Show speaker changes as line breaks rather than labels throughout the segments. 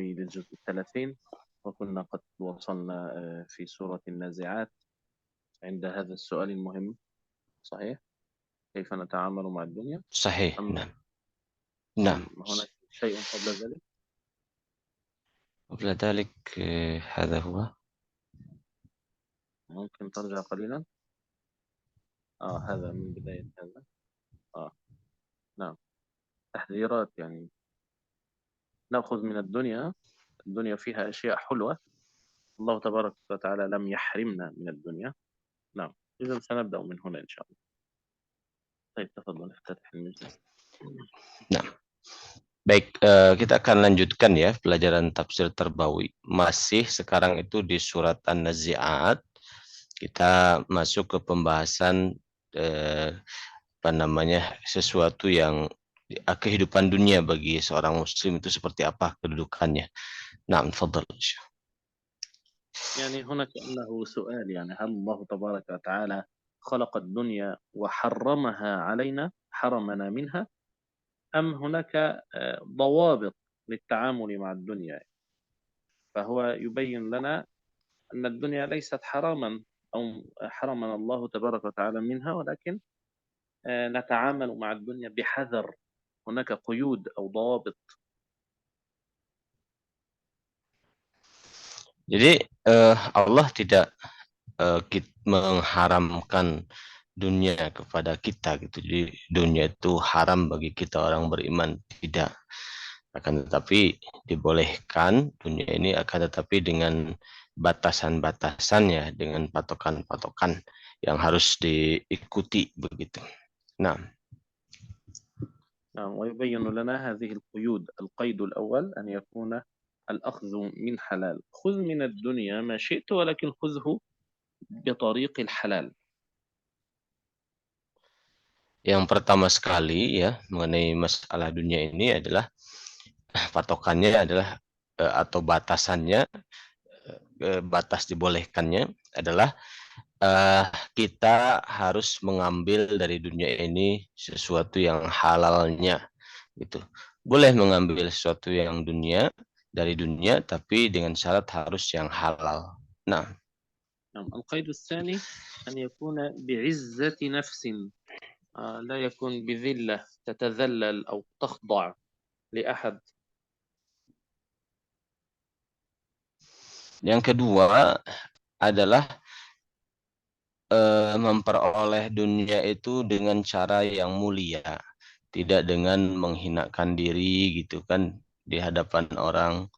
نستكمل الجزء 30 وكنا قد وصلنا في سورة النازعات عند هذا السؤال المهم. صحيح؟ كيف نتعامل مع الدنيا؟
صحيح.
أم
نعم. نعم.
هناك شيء قبل ذلك؟
قبل ذلك هذا هو.
ممكن ترجع قليلا؟ هذا من بداية هذا. نعم، تحذيرات يعني نأخذ من الدنيا فيها أشياء حلوة. الله تبارك وتعالى لم يحرمنا من الدنيا. نعم، إذا سنبدأ من هنا إن شاء الله. طيب تفضل افتتح المجلس.
Nah, baik, kita akan lanjutkan ya pelajaran tafsir Tarbawi. Masih sekarang itu di surat An-Nazi'at. Kita masuk ke pembahasan sesuatu yang kehidupan dunia bagi seorang muslim itu seperti apa kedudukannya. Nah, tafadhal.
يعني هنا كأنه سؤال، يعني هل الله تبارك وتعالى خلق الدنيا وحرمها علينا، حرمنا منها، أم هناك ضوابط للتعامل مع الدنيا؟ فهو يبين لنا أن الدنيا ليست حراما أو حرمنا الله تبارك وتعالى منها، ولكن نتعامل مع الدنيا بحذر. هناك قيود أو ضوابط.
Jadi Allah tidak mengharamkan dunia kepada kita gitu. Jadi dunia itu haram bagi kita orang beriman, tidak. Akan tetapi dibolehkan dunia ini, akan tetapi dengan batasan-batasannya, dengan patokan-patokan yang harus diikuti begitu. Nah,
ويبين لنا هذه القيود. القيد الأول أن يكون الأخذ من حلال. خذ من الدنيا ما شئت ولكن خذه بطريق الحلال.
yang pertama sekali ya mengenai masalah dunia ini adalah patokannya adalah atau batasannya, batas dibolehkannya adalah kita harus mengambil dari dunia ini sesuatu yang halalnya gitu. Boleh mengambil sesuatu yang dari dunia tapi dengan syarat harus yang halal. Nah,
القيد الثاني أن يكون بعزة نفس، لا يكون بذلة تتذلل أو تخضع لأحد.
yang kedua adalah memperoleh dunia itu dengan cara yang mulia, tidak dengan menghinakan diri gitu kan di hadapan orang,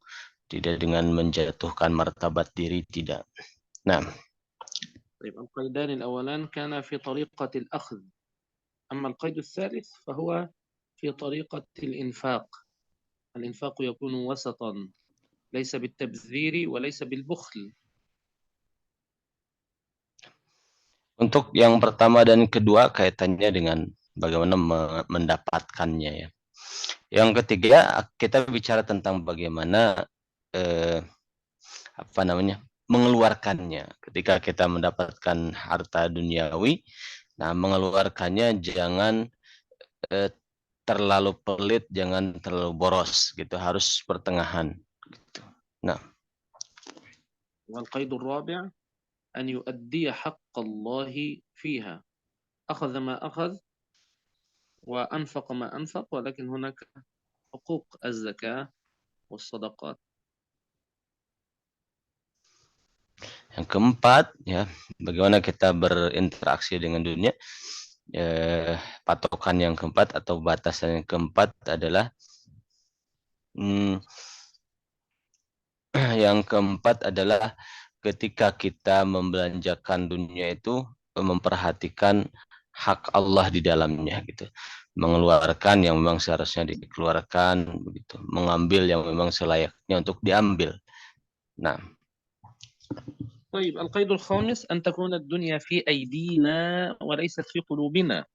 tidak dengan menjatuhkan martabat diri, tidak. Nah,
طيب القيدان الأولان كان في طريقة الأخذ، أما القيد الثالث فهو في طريقة الإنفاق. الإنفاق يكون وسطا، ليس بالتبذير وليس بالبخل.
untuk yang pertama dan kedua kaitannya dengan bagaimana mendapatkannya ya. Yang ketiga kita bicara tentang bagaimana mengeluarkannya. Ketika kita mendapatkan harta duniawi, nah mengeluarkannya jangan terlalu pelit, jangan terlalu boros gitu, harus pertengahan gitu. Nah,
والقيد الرابع أن يؤدي حق الله فيها. أخذ ما أخذ وأنفق ما أنفق، ولكن هناك حقوق الزكاة والصدقات.
yang keempat ya, bagaimana kita berinteraksi dengan dunia. Patokan yang keempat atau batasan yang keempat adalah yang keempat adalah ketika kita membelanjakan dunia itu memperhatikan hak Allah di dalamnya gitu. Mengeluarkan yang memang seharusnya dikeluarkan begitu, mengambil yang memang selayaknya untuk diambil. Nah,
طيب القيد الخامس أن تكون الدنيا في أيدينا وليست في قلوبنا.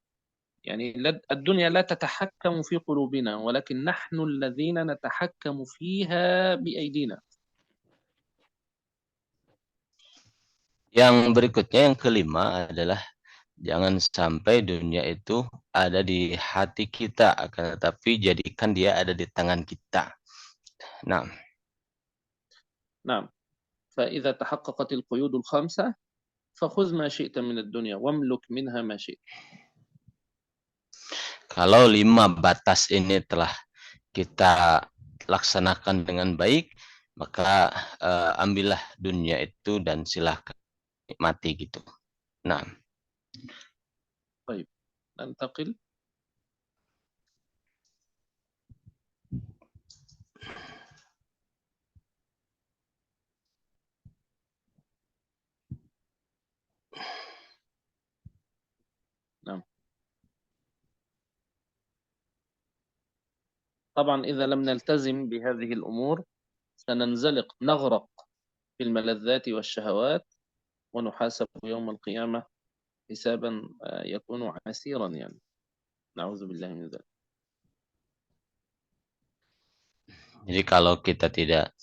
يعني الدنيا لا تتحكم في قلوبنا، ولكن نحن الذين نتحكم فيها بأيدينا.
yang berikutnya yang kelima adalah jangan sampai dunia itu ada di hati kita, akan tetapi jadikan dia ada di tangan kita. Nah,
نعم. فإذا تحققت القيود الخمسة فخذ ما شئت من الدنيا واملك منها ما شئت.
Kalau 5 batas ini telah kita laksanakan dengan baik, maka ambillah dunia itu dan silahkan nikmati gitu. Nah,
طيب ننتقل. نعم. طبعا إذا لم نلتزم بهذه الأمور سننزلق نغرق في الملذات والشهوات ونحاسب يوم القيامة حسابا يكون عسيرا يعني. نعوذ بالله من ذلك.
jadi kalau kita tidak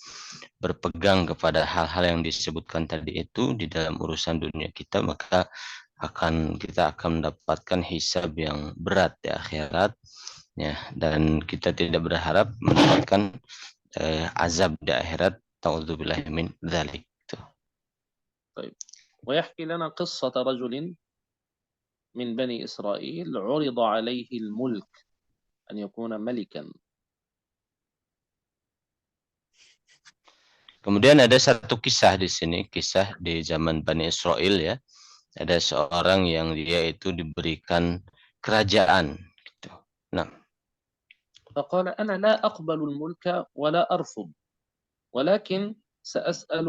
berpegang kepada hal-hal yang disebutkan tadi itu di dalam urusan dunia kita, maka kita akan mendapatkan hisab yang berat di akhirat, ya, dan kita tidak berharap mendapatkan azab di akhirat. Ta'udzubillahi min dzalik.
طيب ويحكي لنا قصة رجل من بني إسرائيل عرض عليه الملك أن يكون ملكا.
Kemudian ada satu kisah di sini, kisah di zaman Bani Israel, ya. Ada seorang yang dia itu diberikan kerajaan gitu. Nah,
فقال أنا لا أقبل الملك ولا أرفض ولكن سأسأل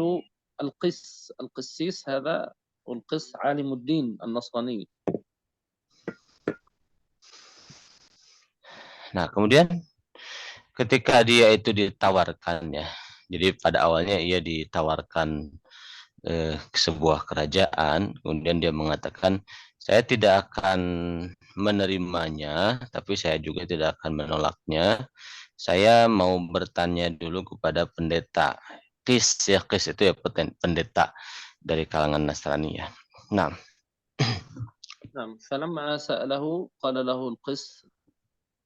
القسيس هذا والقس عالم الدين النصراني.
nah kemudian ketika dia itu ditawarkan, ya. Jadi pada awalnya ia ditawarkan sebuah kerajaan, kemudian dia mengatakan saya tidak akan menerimanya, tapi saya juga tidak akan menolaknya. Saya mau bertanya dulu kepada pendeta. Kis itu ya pendeta dari kalangan Nasrani, ya. Nah,
نعم. فلما سأله قال له القس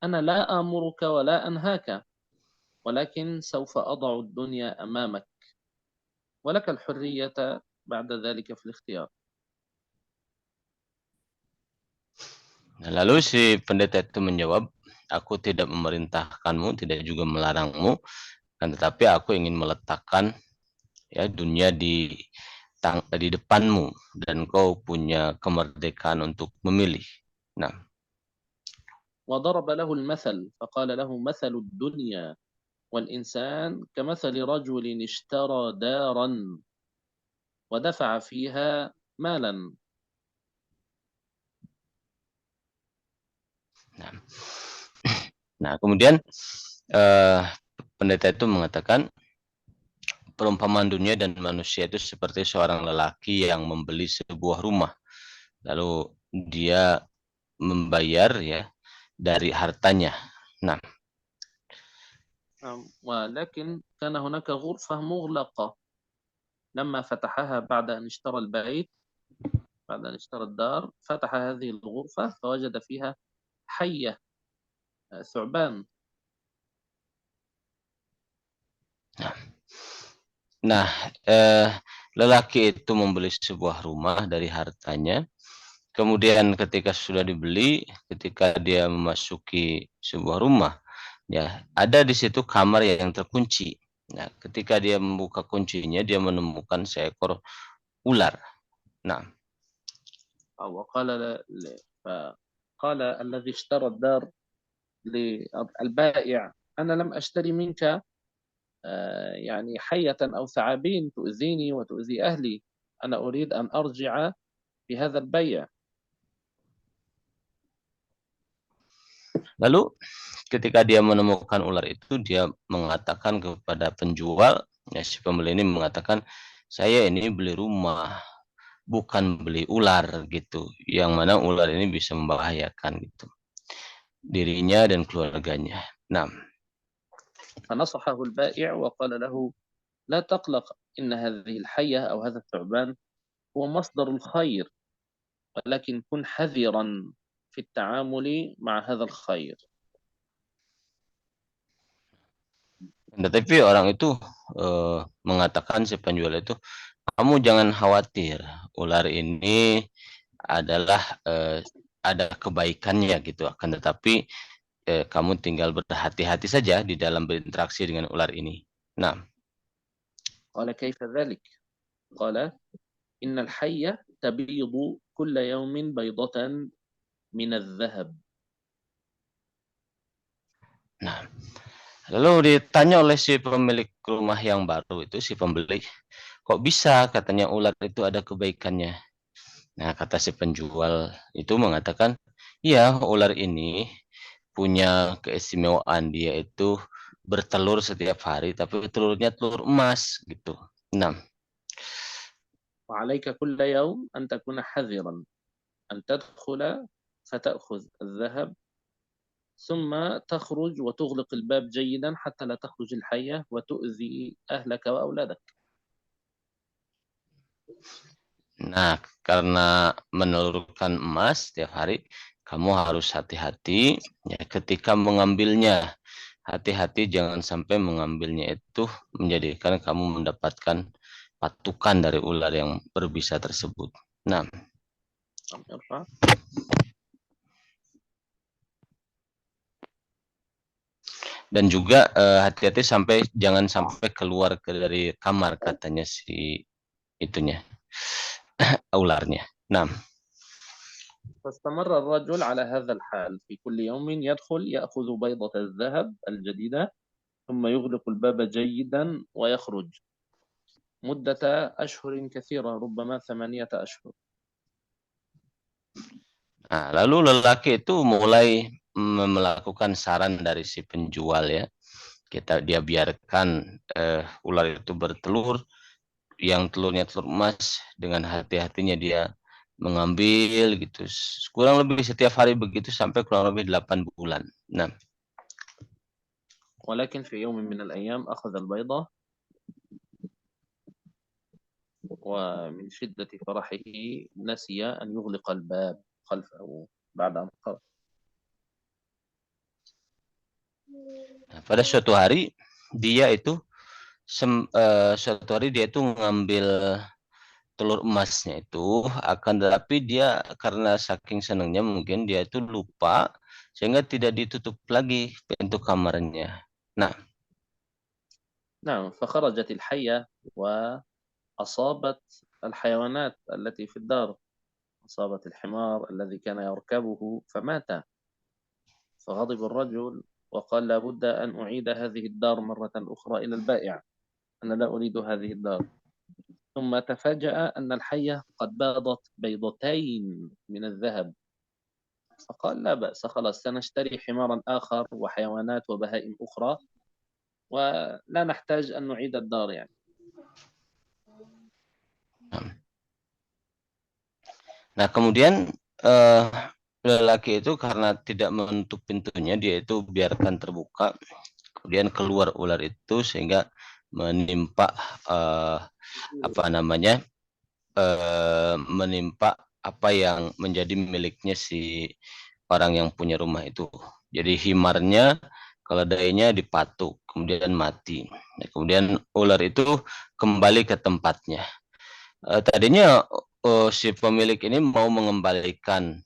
أنا لا آمرك ولا أنهاك ولكن سوف أضع الدنيا أمامك ولك الحرية بعد ذلك في الاختيار.
lalu si pendeta itu menjawab, aku tidak memerintahkanmu, tidak juga melarangmu, kan tetapi aku ingin meletakkan, ya, dunia di depanmu dan kau punya kemerdekaan untuk memilih. Nah,
وضرب له المثل فقال له مثل الدنيا والإنسان كمثل رجل اشترى دارا ودفع فيها مالا.
nah, nah kemudian pendeta itu mengatakan perumpamaan dunia dan manusia itu seperti seorang lelaki yang membeli sebuah rumah, lalu dia membayar, ya, dari hartanya. Nah,
ولكن كان هناك غرفة مغلقة لما فتحها بعد أن اشترى البيت بعد أن اشترى الدار فتح هذه الغرفة فوجد فيها حية ثعبان.
nah lelaki itu membeli sebuah rumah dari hartanya. Kemudian ketika sudah dibeli, ketika dia memasuki sebuah rumah, ya, ada di situ kamar yang terkunci. Nah, ketika dia membuka kuncinya, dia menemukan seekor ular. Nah,
وقال فقال الذي اشترى الدار للبائع أنا لم أشتري منك يعني حية أو ثعابين تؤذيني وتؤذي أهلي أنا أريد أن أرجع بهذا البيع.
lalu ketika dia menemukan ular itu, dia mengatakan kepada penjual, ya, si pembeli ini mengatakan, saya ini beli rumah, bukan beli ular gitu, yang mana ular ini bisa membahayakan gitu dirinya dan keluarganya. Nah,
فنصحه البائع وقال له لا تقلق إن هذه الحية أو هذا الثعبان هو مصدر الخير ولكن كن حذرا في التعامل مع هذا الخير.
Tetapi orang itu mengatakan si penjual itu, kamu jangan khawatir, ular ini adalah ada kebaikannya gitu. Akan tetapi kamu tinggal berhati-hati saja di dalam berinteraksi dengan ular ini. Nah,
قال كيف ذلك؟ قال إن الحية تبيض كل يوم بيضة من الذهب.
nah, lalu ditanya oleh si pemilik rumah yang baru itu, si pembeli, kok bisa katanya ular itu ada kebaikannya? Nah, kata si penjual itu mengatakan, iya, ular ini punya keistimewaan, dia itu bertelur setiap hari, tapi telurnya telur emas gitu. Nah,
وعليك كل يوم أن تكون حذرا أن تدخل فتأخذ الذهب ثم تخرج وتغلق الباب جيدا حتى لا تخرج الحية وتؤذي أهلك وأولادك.
nah, karena menelurkan emas setiap hari, kamu harus hati-hati ya ketika mengambilnya. Hati-hati jangan sampai mengambilnya itu menjadikan kamu mendapatkan patukan dari ular yang berbisa tersebut. Nah, dan juga hati-hati jangan sampai keluar dari kamar katanya si itunya ularnya. Nah,
فاستمر الرجل على هذا الحال في كل يوم يدخل يأخذ بيضة الذهب الجديدة ثم يغلق الباب جيدا ويخرج مدة أشهر كثيرة ربما 8 أشهر.
nah, lalu lelaki itu mulai melakukan saran dari si penjual ya. Dia biarkan ular itu bertelur, yang telurnya telur emas, dengan hati-hatinya dia mengambil gitu. Kurang lebih setiap hari begitu sampai kurang lebih 8 bulan. Nah,
ولكن في يوم من الأيام أخذ البيضة ومن شدة فرحه نسي أن يغلق الباب خلفه بعد أن خرج.
pada suatu hari dia itu mengambil telur emasnya itu, akan tetapi dia karena saking senangnya mungkin dia itu lupa sehingga tidak ditutup lagi pintu kamarnya. Nah,
نعم فخرجت الحية وأصابت الحيوانات التي في الدار، أصابت الحمار الذي كان يركبه فمات. فغضب الرجل وقال لابد أن أعيد هذه الدار مرة أخرى إلى البائع، أنا لا أريد هذه الدار. ثم تفاجأ أن الحية قد بيضت بيضتين من الذهب، فقال لا بأس، خلاص سنشتري حمارا آخر وحيوانات وبهائم أخرى ولا نحتاج أن نعيد الدار يعني.
nah kemudian eh, lelaki itu karena tidak menutup pintunya, dia itu biarkan terbuka, kemudian keluar ular itu sehingga menimpa menimpa apa yang menjadi miliknya si orang yang punya rumah itu. Jadi himarnya, keledainya dipatuk, kemudian mati. Nah, kemudian ular itu kembali ke tempatnya. Tadinya si pemilik ini mau mengembalikan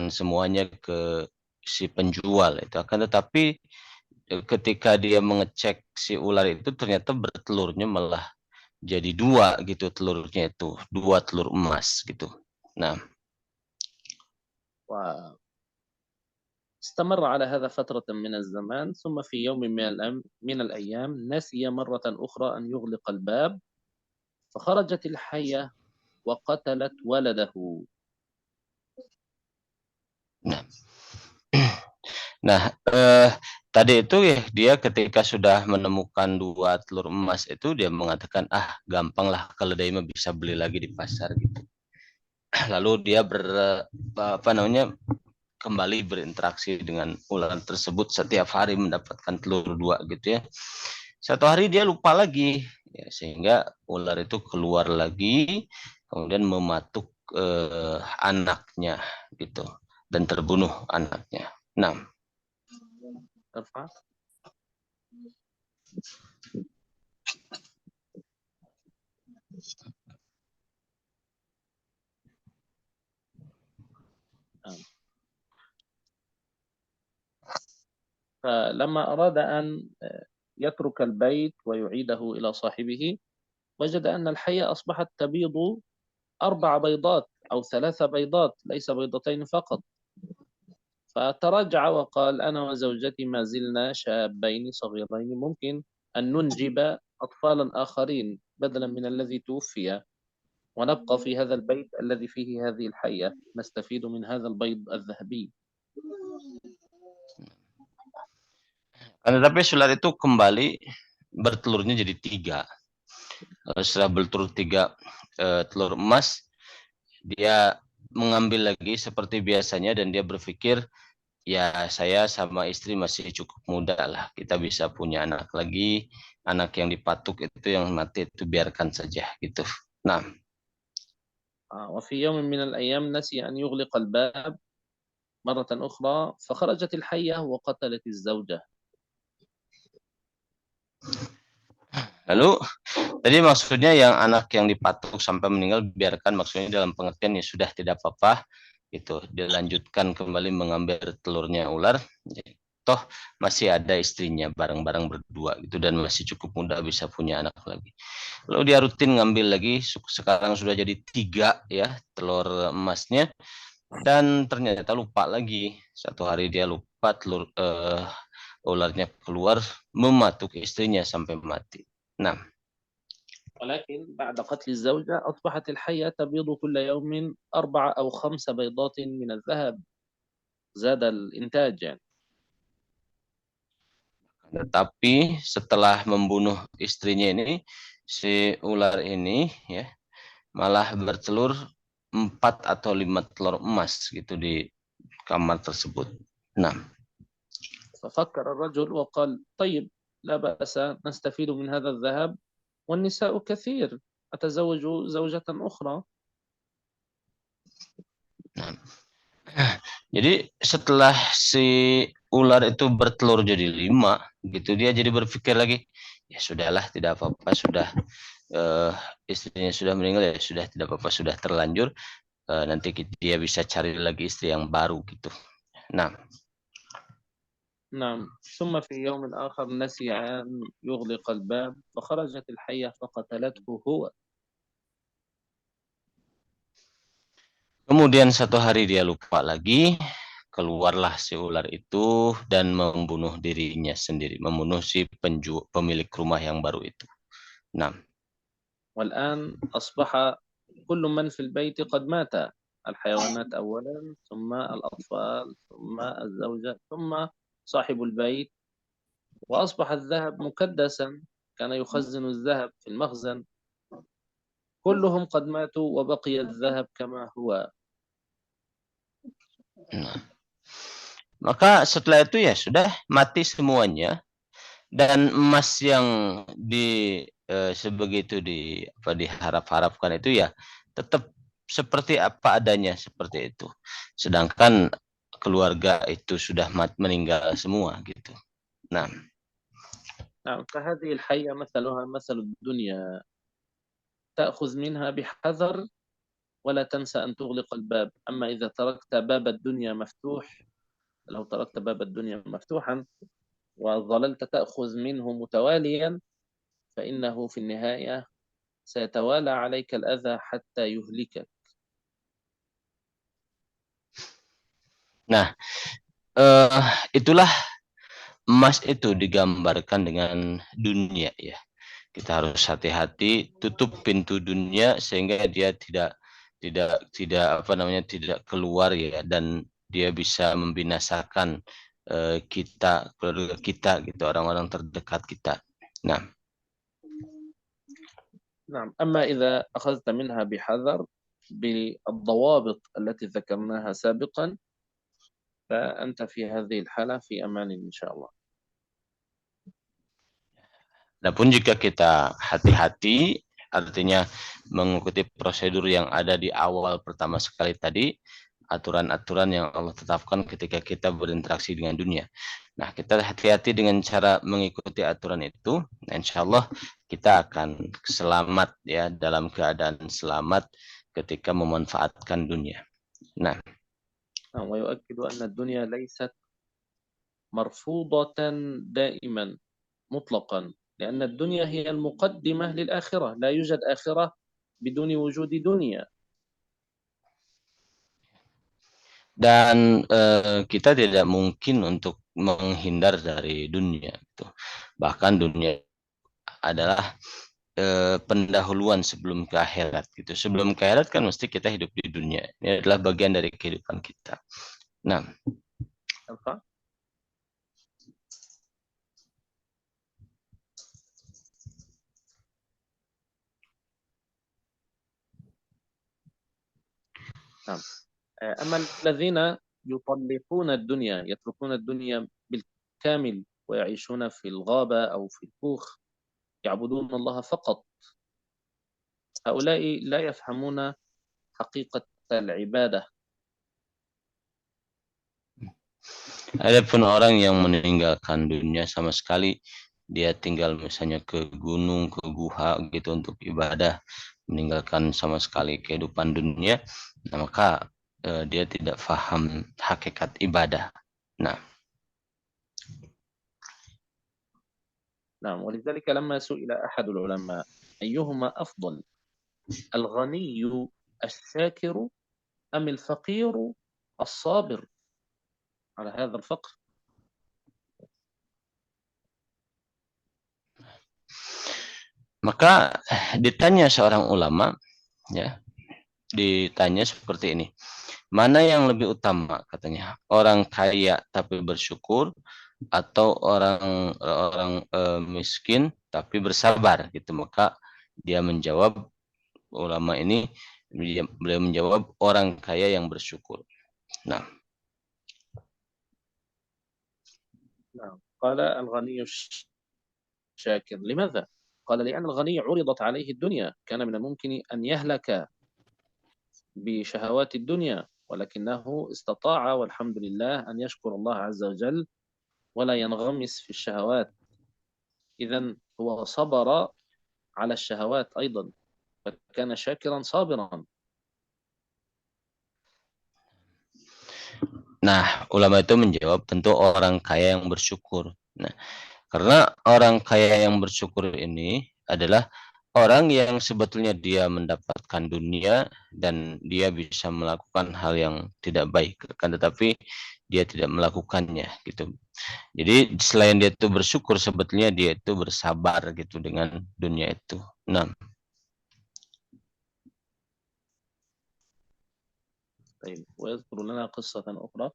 semuanya ke si penjual itu, akan tetapi ketika dia mengecek si ular itu ternyata bertelurnya malah jadi dua gitu, telurnya itu dua telur emas gitu. Nah,
استمر على هذا فترة من الزمان، ثم في يوم من الأيام نسي مرة أخرى أن يغلق الباب، فخرجت الحية وقتلت ولده.
nah, nah tadi itu ya dia ketika sudah menemukan dua telur emas itu dia mengatakan, ah gampang lah keledai mah bisa beli lagi di pasar gitu. Lalu dia kembali berinteraksi dengan ular tersebut setiap hari mendapatkan telur dua gitu ya. Satu hari dia lupa lagi ya, sehingga ular itu keluar lagi kemudian mematuk anaknya gitu dan terbunuh anaknya. Nah,
فلما أراد أن يترك البيت ويعيده إلى صاحبه، وجد أن الحية أصبحت تبيض 4 بيضات أو 3 بيضات، ليس بيضتين فقط. فتراجع وقال: أنا وزوجتي ما زلنا شابين صغيرين، ممكن أن ننجب أطفالا آخرين بدلا من الذي توفي، ونبقى في هذا البيت الذي فيه هذه الحية، نستفيد من هذا البيض الذهبي.
Tapi ular itu kembali bertelurnya jadi 3. Setelah bertelur 3 telur emas, dia mengambil lagi seperti biasanya dan dia berpikir, ya saya sama istri masih cukup muda lah, kita bisa punya anak lagi, anak yang dipatuk itu yang mati itu biarkan saja gitu. Nah,
وفي يوم من الأيام نسي أن يغلق الباب مرة أخرى، فخرجت الحية وقتلت الزوجة.
lalu tadi maksudnya yang anak yang dipatuk sampai meninggal biarkan, maksudnya dalam pengertian ya sudah tidak apa-apa gitu, dilanjutkan kembali mengambil telurnya ular, toh masih ada istrinya bareng-bareng berdua gitu dan masih cukup muda bisa punya anak lagi. Lalu dia rutin ngambil lagi, sekarang sudah jadi 3 ya telur emasnya, dan ternyata lupa lagi. Satu hari dia lupa, telur ularnya keluar mematuk istrinya sampai mati. Nah,
ولكن بعد قتل الزوجة أصبحت الحية تبيض كل يوم 4 أو 5 بيضات من الذهب، زاد الإنتاج يعني.
tetapi setelah membunuh istrinya ini, si ular ini ya malah bertelur 4 atau 5 telur emas gitu di kamar tersebut. Nah,
ففكر الرجل وقال: طيب لا بأس، نستفيد من هذا الذهب والنساء كثير، أتزوج زوجة أخرى.
nah. Jadi setelah si ular itu bertelur jadi 5 gitu, dia jadi berpikir lagi, ya sudahlah tidak apa-apa, sudah istrinya sudah meninggal, ya sudah tidak apa-apa, sudah terlanjur, nanti dia bisa cari lagi istri yang baru gitu. Nah,
نعم. ثم في يوم آخر نسي أن يغلق الباب، فخرجت الحية فقتلته هو.
kemudian satu hari dia lupa lagi, keluarlah si ular itu dan membunuh dirinya sendiri, membunuh si pemilik rumah yang baru itu. Nah,
والآن أصبح كل من في البيت قد مات، الحيوانات أولا، ثم الأطفال، ثم الزوجة، ثم صاحب البيت، وأصبح الذهب مكدسا، كان يخزن الذهب في المخزن، كلهم قد ماتوا وبقي الذهب كما هو.
nah. Maka setelah itu ya sudah mati semuanya, dan emas yang sebegitu diharap-harapkan itu ya tetap seperti apa adanya seperti itu. Sedangkan keluarga itu sudah meninggal semua gitu. Nah,
نعم. فهذه الحية مثلها مثل الدنيا، تأخذ منها بحذر ولا تنسى أن تغلق الباب. أما إذا تركت باب الدنيا مفتوح، لو تركت باب الدنيا مفتوحا وظللت تأخذ منه متواليا، فإنه في النهاية سيتوالى عليك الأذى حتى يهلكك.
nah itulah emas itu digambarkan dengan dunia ya. Kita harus hati-hati, tutup pintu dunia sehingga dia tidak apa namanya tidak keluar ya, dan dia bisa membinasakan kita, keluarga kita gitu, orang-orang terdekat kita. Nah,
نعم. أما إذا أخذت منها بحذر بالضوابط التي ذكرناها سابقا، فأنت في هذه الحالة في أمان إن شاء الله.
adapun jika kita hati-hati, artinya mengikuti prosedur yang ada di awal pertama sekali tadi, aturan-aturan yang Allah tetapkan ketika kita berinteraksi dengan dunia. Nah, kita hati-hati dengan cara mengikuti aturan itu. Nah, insya Allah kita akan selamat ya, dalam keadaan selamat ketika memanfaatkan dunia. Nah,
ويؤكد أن الدنيا ليست مرفوضة دائما مطلقا، لأن الدنيا هي المقدمة للآخرة، لا يوجد آخرة بدون وجود دنيا.
dan kita tidak mungkin untuk menghindar dari dunia gitu. Bahkan dunia adalah pendahuluan sebelum ke akhirat gitu. Sebelum ke akhirat kan mesti kita hidup di dunia. Ini adalah bagian dari kehidupan kita. Nah,
apa? نعم. أما الذين يطلقون الدنيا، يتركون الدنيا بالكامل ويعيشون في الغابة أو في الكوخ يعبدون الله فقط، هؤلاء لا يفهمون حقيقة العبادة.
adapun orang yang meninggalkan dunia sama sekali, dia tinggal misalnya ke gunung, ke guha gitu untuk ibadah, meninggalkan sama sekali kehidupan dunia, nah, maka dia tidak paham hakikat ibadah. Nah,
نعم. ولذلك لما سئل أحد العلماء أيهما أفضل، الغني الشاكر أم الفقير الصابر على هذا الفقر؟
maka ditanya seorang ulama, ya, ditanya seperti ini, mana yang lebih utama katanya, orang kaya tapi bersyukur atau orang orang miskin tapi bersabar gitu. Maka dia menjawab, ulama ini beliau menjawab orang kaya yang bersyukur. Nah,
نعم. قال الغني الشاكر. لماذا؟ قال لأن الغني عرضت عليه الدنيا، كان من الممكن أن يهلك بشهوات الدنيا، ولكنه استطاع والحمد لله أن يشكر الله عز وجل ولا ينغمس في الشهوات. إذن هو صبر على الشهوات أيضا، فكان شاكرا صابرا.
nah, ulama itu menjawab tentu orang kaya yang bersyukur. Nah, karena orang kaya yang bersyukur ini adalah orang yang sebetulnya dia mendapatkan dunia dan dia bisa melakukan hal yang tidak baik, kan tetapi dia tidak melakukannya gitu. Jadi selain dia itu bersyukur, sebetulnya dia itu bersabar gitu dengan dunia itu. Nah,
طيب، ويذكر لنا قصة أخرى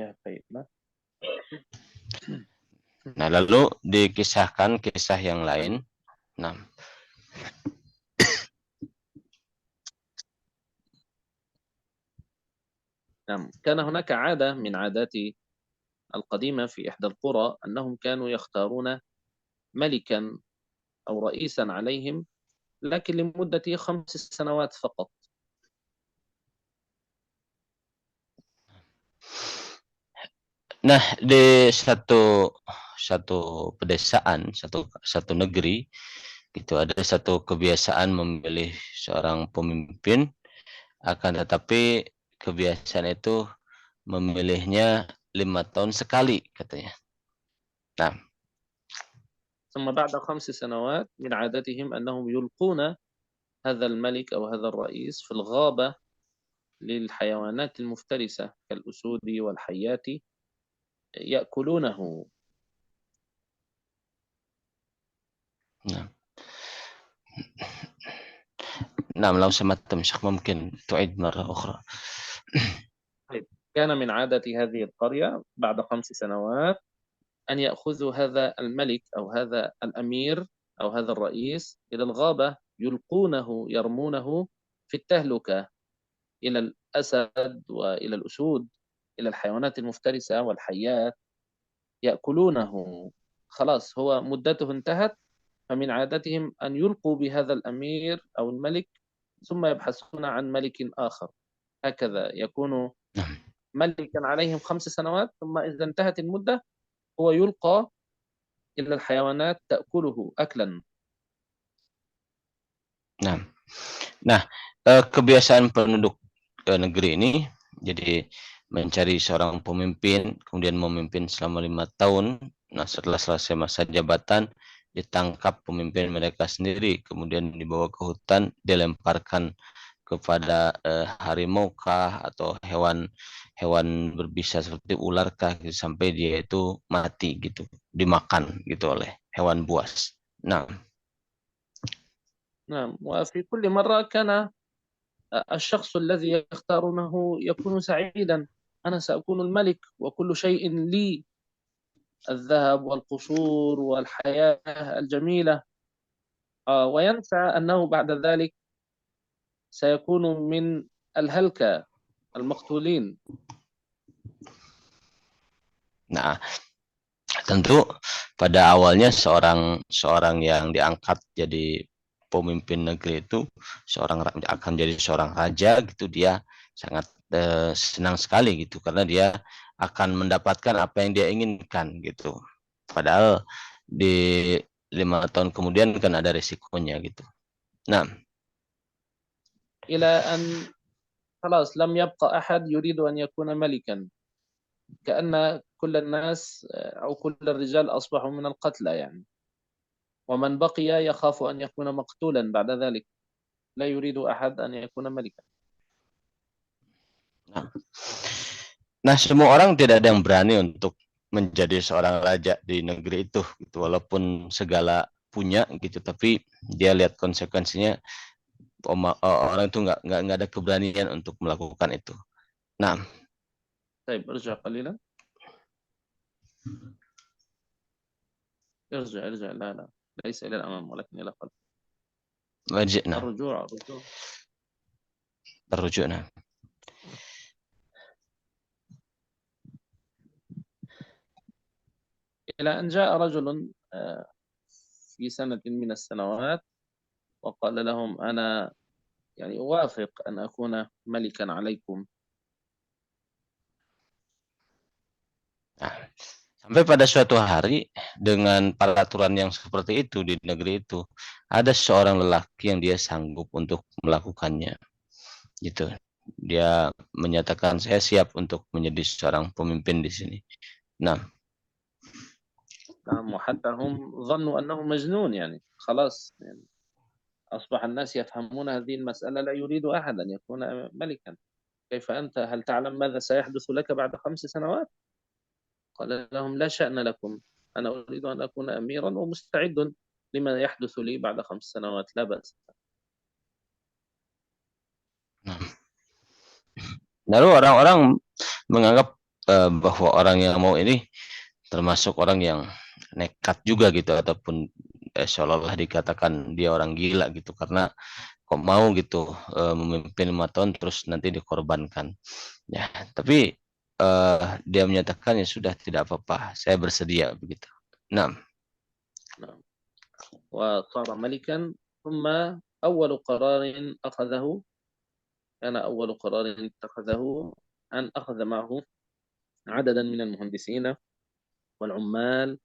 يا سيدنا.
nah lalu dikisahkan kisah yang lain. Nah,
نعم. كان هناك عادة من عادات القديمة في إحدى القرى أنهم كانوا يختارون ملكا أو رئيسا عليهم، لكن لمدة 5 سنوات فقط.
nah di satu satu pedesaan, satu negeri gitu, ada satu kebiasaan memilih seorang pemimpin, akan tetapi kebiasaan itu memilihnya 5 tahun sekali katanya. Nah,
ثم بعد 5 سنوات من عادتهم أنهم يلقون هذا الملك أو هذا الرئيس في الغابة للحيوانات المفترسة كالأسود والحيات يأكلونه.
nah, نعم لو سمحت شيخ ممكن تعيد مرة أخرى.
طيب. كان من عادة هذه القرية بعد 5 سنوات أن يأخذوا هذا الملك أو هذا الأمير أو هذا الرئيس إلى الغابة، يلقونه يرمونه في التهلكة إلى الأسد وإلى الأسود، إلى الحيوانات المفترسة والحيات، يأكلونه. خلاص هو مدته انتهت، فمن عادتهم أن يلقوا بهذا الأمير أو الملك ثم يبحثون عن ملك آخر. هكذا يكون
Nah,
ملكا عليهم 5 سنوات، ثم إذا انتهت المدة هو يلقى إلى الحيوانات تأكله أكلا.
nah, nah, kebiasaan penduduk negeri ini jadi mencari seorang pemimpin, kemudian memimpin selama 5 tahun. Nah, setelah selesai masa jabatan, ditangkap pemimpin mereka sendiri, kemudian dibawa ke hutan, dilemparkan kepada harimau kah atau hewan berbisa seperti ular kah gitu, sampai dia itu mati gitu, dimakan gitu oleh hewan buas. Nah,
نعم، وفي كل مرة كان الشخص الذي يختارونه يكون سعيدا. أنا سأكون الملك وكل شيء لي، الذهب والقصور والحياة الجميلة، وينسى أنه بعد ذلك سيكون من الهلكة المقتولين.
nah, tentu pada awalnya seorang seorang yang diangkat jadi pemimpin negeri itu akan jadi seorang raja gitu, dia sangat senang sekali gitu karena dia akan mendapatkan apa yang dia inginkan gitu. Padahal di 5 tahun kemudian kan ada resikonya gitu. Nah,
إلى أن خلاص لم يبقى أحد يريد أن يكون ملكا، كأن كل الناس أو كل الرجال أصبحوا من القتلى يعني، ومن بقي يخاف أن يكون مقتولا بعد ذلك، لا يريد أحد أن يكون ملكا.
nah, nah, semua orang tidak ada yang berani untuk menjadi seorang raja di negeri itu gitu, walaupun segala punya gitu, tapi dia lihat konsekuensinya, orang itu nggak ada keberanian untuk melakukan itu. Nah,
طيب ارجع قليلا، ارجع ارجع، لا لا، ليس إلى الأمام ولكن إلى الخلف.
wajibna
الرجوع الرجوع.
terrujukna.
إلى أن جاء رجل في سنة من السنوات وقال لهم أنا يعني أوافق أن أكون ملكا عليكم.
Nah, sampai pada suatu hari dengan peraturan yang seperti itu di negeri itu, ada seorang lelaki yang dia sanggup untuk melakukannya gitu. Dia menyatakan saya siap untuk menjadi seorang pemimpin di sini. Nah,
نعم، وحتى هم ظنوا أنه مجنون يعني، خلاص يعني أصبح الناس يفهمون هذه المسألة، لا يريد أحد أن يكون ملكا. كيف أنت، هل تعلم ماذا سيحدث لك بعد 5 سنوات؟ قال لهم لا شأن لكم، أنا أريد أن أكون أميرا ومستعد لما يحدث لي بعد 5 سنوات، لا بأس.
lalu orang-orang menganggap bahwa orang yang mau ini termasuk orang yang nekat juga gitu, ataupun seolah-olah dikatakan dia orang gila gitu, karena kok mau gitu memimpin 5 tahun terus nanti dikorbankan ya. Tapi dia menyatakan ya sudah, tidak apa-apa, saya bersedia begitu. Nah,
نعم. وصار ملكا، ثم أول قرار أخذه، كان أول قرار اتخذه أن أخذ معه عددا من المهندسين والعمال،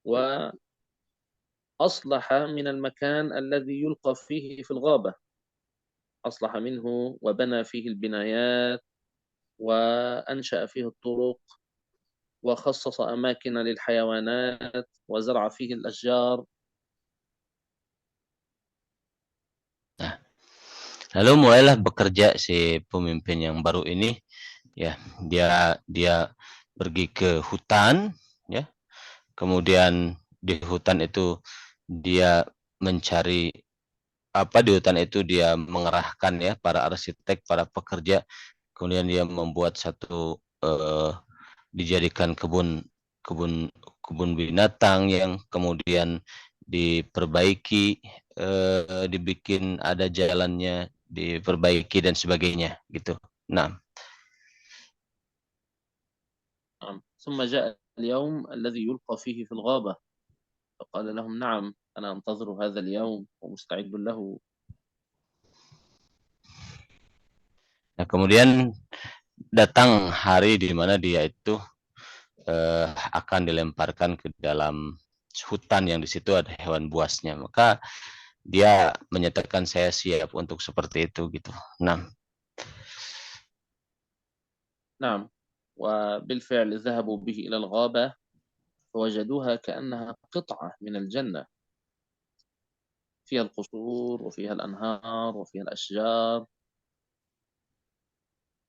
وأصلح من المكان الذي يلقى فيه في الغابة، أصلح منه وبنى فيه البنايات وأنشأ فيه الطرق وخصص أماكن للحيوانات وزرع فيه الأشجار.
nah, lalu mulailah bekerja si pemimpin yang baru ini ya. Dia pergi ke hutan ya, kemudian di hutan itu dia mencari di hutan itu dia mengerahkan ya para arsitek, para pekerja, kemudian dia membuat satu dijadikan kebun kebun kebun binatang yang kemudian diperbaiki, dibikin ada jalannya, diperbaiki dan sebagainya gitu. Nah,
ثم جاء اليوم الذي يلقى فيه في الغابة، فقال لهم نعم أنا أنتظر هذا اليوم ومستعد له.
Nah, kemudian datang hari di mana dia itu akan dilemparkan ke dalam hutan yang di situ ada hewan buasnya. Maka dia menyatakan saya siap untuk seperti itu gitu. Nah,
نعم. وبالفعل ذهبوا به إلى الغابة فوجدوها كأنها قطعة من الجنة، فيها القصور وفيها الأنهار وفيها الأشجار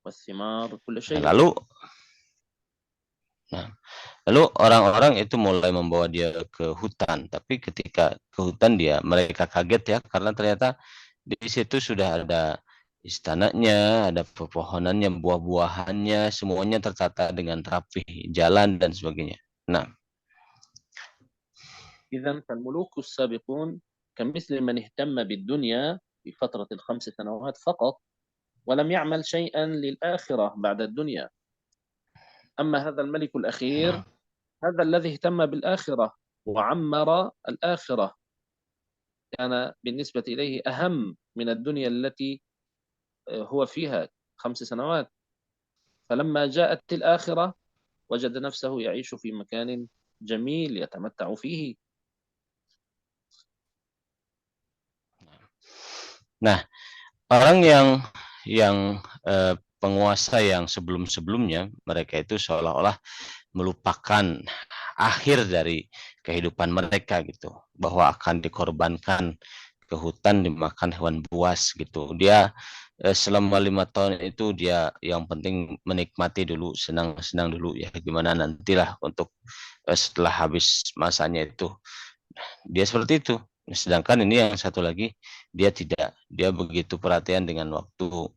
والثمار كل شيء.
lalu nah, lalu orang-orang itu mulai membawa dia ke hutan, tapi ketika ke hutan mereka kaget ya karena ternyata di situ sudah ada istananya, ada pepohonannya, buah-buahannya, semuanya tertata dengan rapi, jalan dan sebagainya. Nah,
إذا فالملوك السابقون كمثل من اهتم بالدنيا في فترة ال5 سنوات فقط ولم يعمل شيئا للآخرة بعد الدنيا. أما هذا الملك الأخير هذا الذي اهتم بالآخرة وعمر الآخرة، كان بالنسبة إليه أهم من الدنيا التي هو فيها 5 سنوات. فلما جاءت الآخرة وجد نفسه يعيش في مكان جميل يتمتع فيه.
nah, orang yang penguasa yang sebelum-sebelumnya mereka itu seolah-olah melupakan akhir dari kehidupan mereka gitu, bahwa akan dikorbankan ke hutan dimakan hewan buas gitu. Dia selama 5 tahun itu dia yang penting menikmati dulu, senang-senang dulu ya, gimana nantilah untuk setelah habis masanya itu. Dia seperti itu. Sedangkan ini yang satu lagi dia tidak, dia begitu perhatian dengan waktu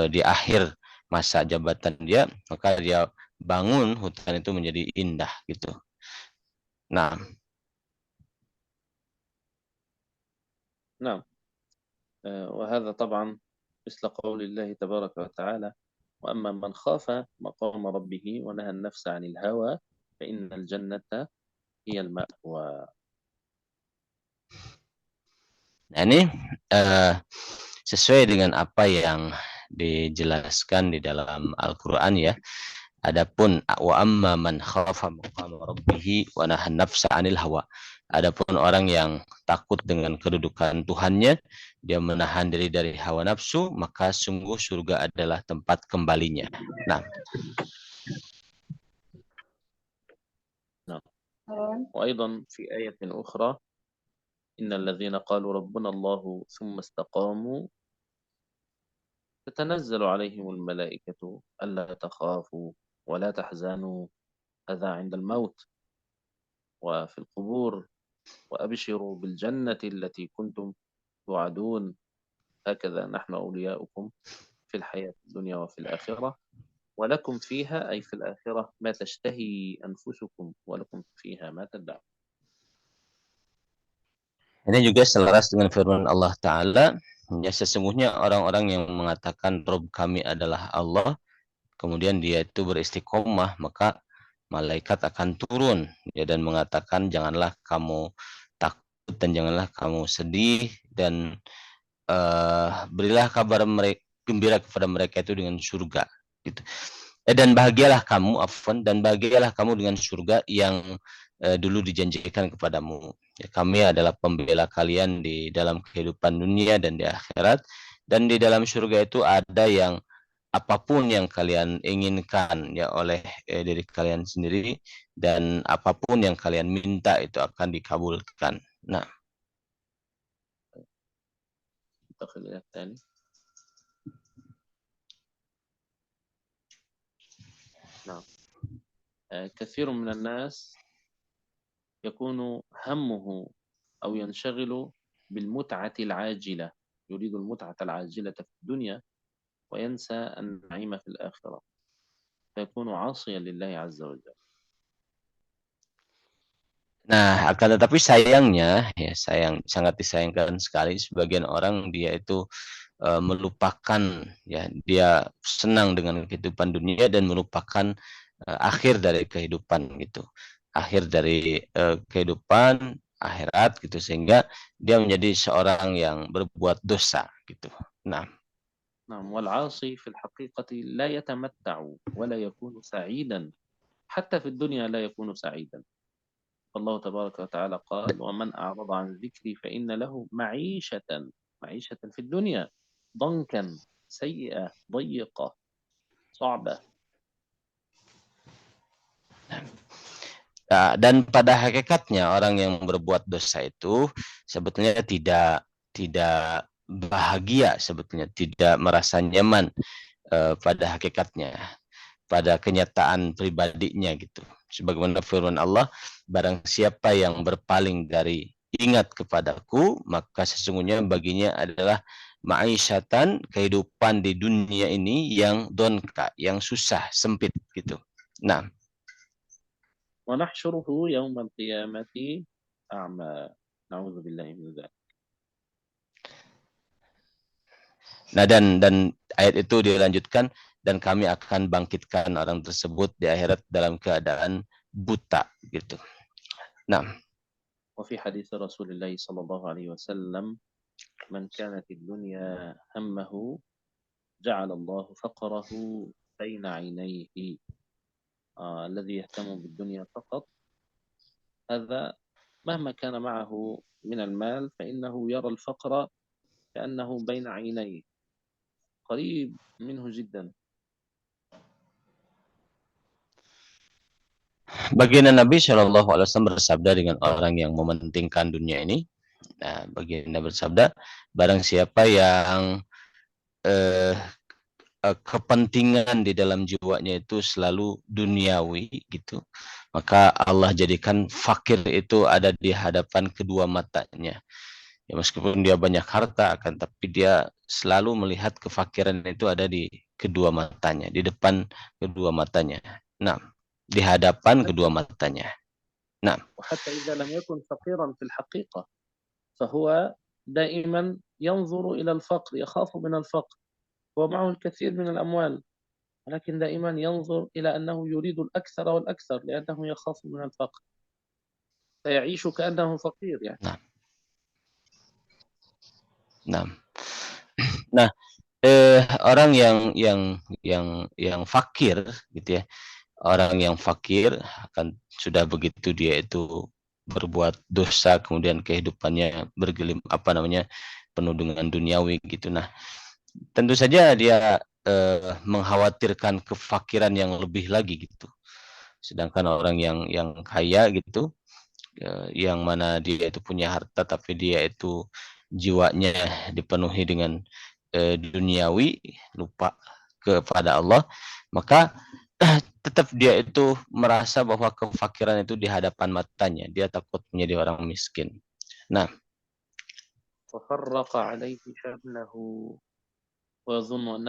di akhir masa jabatan dia, maka dia bangun hutan itu menjadi indah gitu. Nah,
نعم. وهذا طبعا مثل قول الله تبارك وتعالى: وأما من خاف مقام ربه ونهى النفس عن الهوى فإن الجنة هي المأوى.
nah ini uh, sesuai dengan apa yang dijelaskan di dalam Al-Qur'an ya. Adapun wa amma man khafa maqama rabbih wa nahan nafsa 'anil hawa. Adapun orang yang takut dengan kedudukan Tuhannya, dia menahan diri dari hawa nafsu, maka sungguh surga adalah tempat kembalinya. Nah,
نعم. وأيضا في آية أخرى: إن الذين قالوا ربنا الله ثم استقاموا تتنزل عليهم الملائكة ألا تخافوا ولا تحزنوا، هذا عند الموت وفي القبور، وأبشروا بالجنة التي كنتم توعدون، هكذا نحن أولياؤكم في الحياة الدنيا وفي الآخرة، ولكم فيها أي في الآخرة ما تشتهي أنفسكم ولكم فيها ما تدعون.
ini juga selaras dengan firman Allah Ta'ala, ya sesungguhnya orang-orang yang mengatakan Rob kami adalah Allah, kemudian dia itu beristiqomah, maka malaikat akan turun ya dan mengatakan janganlah kamu takut dan janganlah kamu sedih dan berilah kabar mereka gembira kepada mereka itu dengan surga gitu. Dan bahagialah kamu afwan dan bahagialah kamu dengan surga yang dulu dijanjikan kepadamu. Ya, kami adalah pembela kalian di dalam kehidupan dunia dan di akhirat, dan di dalam surga itu ada yang apapun yang kalian inginkan ya oleh diri kalian sendiri, dan apapun yang kalian minta itu akan dikabulkan. Nah,
نعم. كثير من الناس يكون همه أو ينشغل بالمتعة العاجلة، يريد المتعة العاجلة في الدنيا وينسى النعيم في الآخرة، فيكون عاصيا لله عز وجل.
nah akan tetapi sayangnya ya sangat disayangkan sekali sebagian orang dia itu melupakan ya dia senang dengan kehidupan dunia dan melupakan akhir dari kehidupan gitu, akhir dari kehidupan akhirat gitu, sehingga dia menjadi seorang yang berbuat dosa gitu. Nah,
نعم. والعاصي في الحقيقة لا يتمتع ولا يكون سعيدا، حتى في الدنيا لا يكون سعيدا. الله تبارك وتعالى قال: ومن أعرض عن ذكري فإن له معيشة في الدنيا ضنكا، سيئة، ضيقة، صعبة.
Dan pada hakikatnya orang yang berbuat dosa itu sebetulnya tidak bahagia, sebetulnya tidak merasa nyaman pada hakikatnya, pada kenyataan pribadinya gitu. Sebagaimana firman Allah, barang siapa yang berpaling dari ingat kepadaku, maka sesungguhnya baginya adalah ma'isyatan, kehidupan di dunia ini yang donka, yang susah, sempit gitu. Nah,
ونحشره يوم القيامة أعمى، نعوذ بالله من ذلك.
nah dan ayat itu dilanjutkan, dan kami akan bangkitkan orang tersebut di akhirat dalam keadaan buta gitu. Nah,
وفي حديث رسول الله صلى الله عليه وسلم: من كانت الدنيا همه جعل الله فقره بين عينيه. الذي يهتم بالدنيا فقط، هذا مهما كان معه من المال فإنه يرى الفقر كأنه بين عينيه، قريب منه جدا.
baginda Nabi Shallallahu Alaihi Wasallam bersabda dengan orang yang mementingkan dunia ini. Nah, baginda bersabda, barang siapa yang eh, kepentingan di dalam jiwanya itu selalu duniawi gitu, maka Allah jadikan fakir itu ada di hadapan kedua matanya. Ya, meskipun dia banyak harta, akan tapi dia selalu melihat kefakiran itu ada di kedua matanya, di depan kedua matanya. Nah, di hadapan kedua
وحتى
matanya. Nah,
وحتى إذا لم يكن فقيرا في الحقيقة فهو دائما ينظر إلى الفقر، يخاف من الفقر. هو معه الكثير من الأموال، ولكن دائما ينظر إلى أنه يريد الأكثر والأكثر لأنه يخاف من الفقر، فيعيش كأنه فقير يعني.
nah, nah, nah, orang yang fakir gitu ya, orang yang fakir akan sudah begitu dia itu berbuat dosa, kemudian kehidupannya bergelim apa namanya, penuh dengan duniawi gitu. Nah, tentu saja dia mengkhawatirkan kefakiran yang lebih lagi gitu. Sedangkan orang yang kaya gitu, yang mana dia itu punya harta tapi dia itu jiwanya dipenuhi dengan duniawi, lupa kepada Allah, maka tetap dia itu merasa bahwa kefakiran itu di hadapan matanya, dia takut menjadi orang miskin. Nah,
وفرق عليه شمله ويظن أن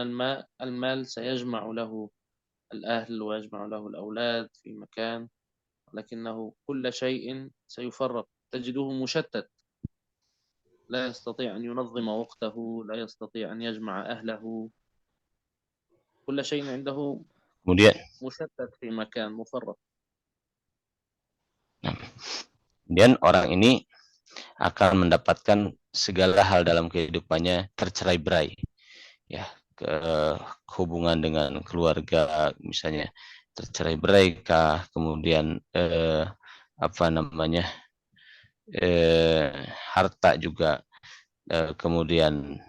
المال سيجمع له الأهل ويجمع له الأولاد في مكان، لكنه كل شيء سيفرق، تجده مشتت، لا يستطيع أن ينظم وقته، لا يستطيع أن يجمع أهله، كل شيء عنده
kemudian
مشتت في مكان مفرط.
kemudian orang ini akan mendapatkan segala hal dalam kehidupannya tercerai-berai, ya, ke hubungan dengan keluarga misalnya tercerai-berai kah, kemudian apa namanya, eh, harta juga kemudian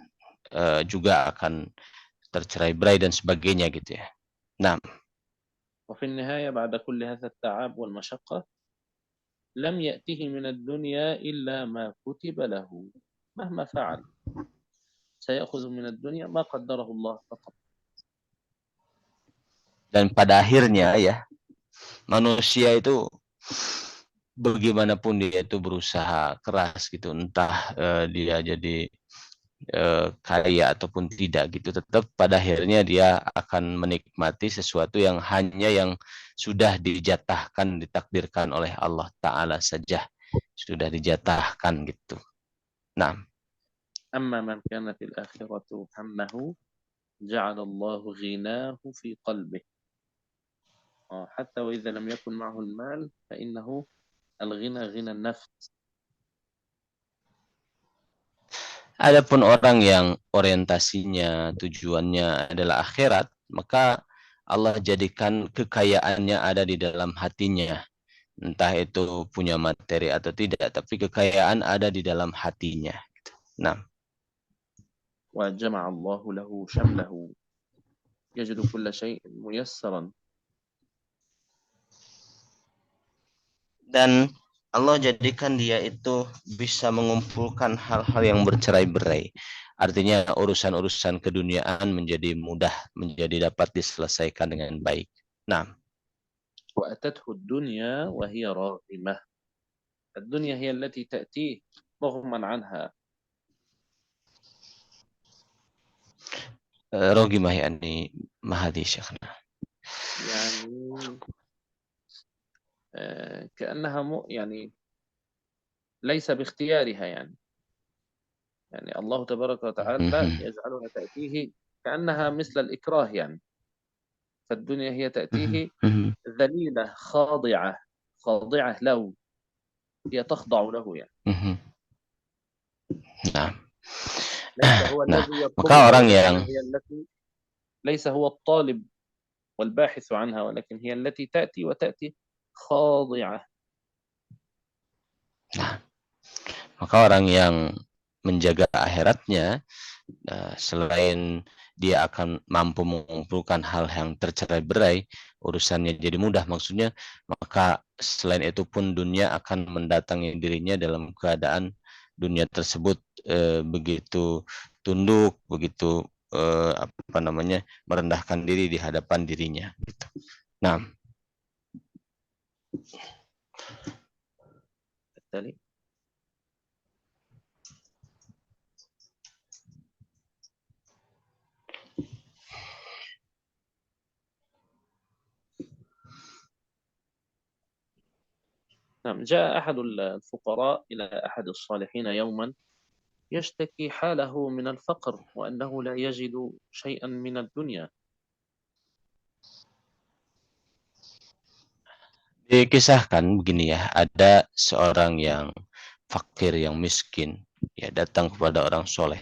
juga akan tercerai-berai dan sebagainya gitu ya. Nah,
وفي النهاية بعد كل هذا التعب والمشقة لم يأته من الدنيا إلا ما كتب له، مهما فعل سيأخذ من الدنيا ما قدره الله فقط.
dan pada akhirnya ya, manusia itu bagaimanapun dia itu berusaha keras gitu, entah dia jadi kaya ataupun tidak gitu, tetap pada akhirnya dia akan menikmati sesuatu yang hanya yang sudah dijatahkan, ditakdirkan oleh Allah Ta'ala saja, sudah dijatahkan gitu. Nah,
أما من كانت الآخرة همه جعل الله غناه في قلبه. حتى وإذا لم يكن معه المال فإنه الغنى غنى النفس.
Adapun orang yang orientasinya, tujuannya adalah akhirat, maka Allah jadikan kekayaannya ada di dalam hatinya. Entah itu punya materi atau tidak, tapi kekayaan ada di dalam hatinya. Nah,
وجمع الله له شمله يجد كل شيء ميسرا.
dan Allah jadikan dia itu bisa mengumpulkan hal-hal yang bercerai-berai. Artinya urusan-urusan keduniaan menjadi mudah, menjadi dapat diselesaikan dengan baik. Nah,
وأتته الدنيا وهي راغمة. الدنيا هي التي تأتيه رغما عنها.
Rogimah yani mahadi syekhna.
يعني كأنها يعني ليس باختيارها يعني الله تبارك وتعالى يجعلها تأتيه كأنها مثل الإكراه يعني. فالدنيا هي تأتيه ذليلة خاضعة، خاضعة له، هي تخضع له يعني.
Nah,
ليس هو
nah,
الذي
maka
يطلبها،
orang
ولكن
yang
هي التي، ليس هو الطالب والباحث عنها، ولكن هي التي تأتي وتأتي خاضعة.
nah, maka orang yang menjaga akhiratnya, selain dia akan mampu mengumpulkan hal yang tercerai-berai, urusannya jadi mudah maksudnya, maka selain itu pun dunia akan mendatangi dirinya dalam keadaan dunia tersebut begitu tunduk, begitu apa namanya, merendahkan diri di hadapan dirinya gitu. Nah,
بالتالي نعم، جاء أحد الفقراء إلى أحد الصالحين يوما يشتكي حاله من الفقر وأنه لا يجد شيئا من الدنيا.
dikisahkan begini ya, ada seorang yang fakir, yang miskin, ya datang kepada orang soleh.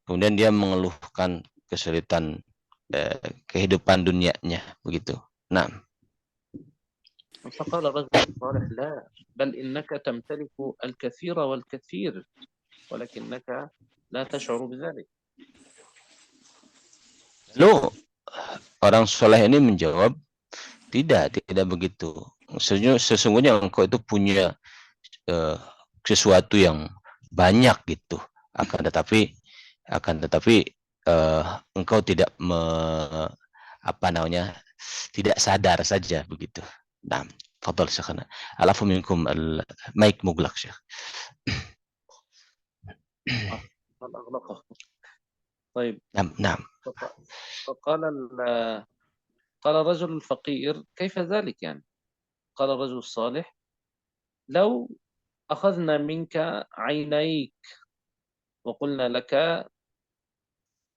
Kemudian dia mengeluhkan kesulitan kehidupan dunianya, begitu. Nah,
فقال الرجل الصالح: لا، بل إنك تمتلك الكثير والكثير ولكنك لا تشعر بذلك.
lalu orang soleh ini menjawab, tidak begitu. Sesungguhnya engkau itu punya eh, sesuatu yang banyak gitu. Akan tetapi engkau tidak apa namanya, tidak sadar saja begitu. Nah, fadal syekhana. Alafu minkum al-mic muglaq syekh.
قال أغلقه. طيب.
Nah, nah.
فقال قال الرجل الفقير: كيف ذلك يعني؟ قال الرجل الصالح: لو أخذنا منك عينيك وقلنا لك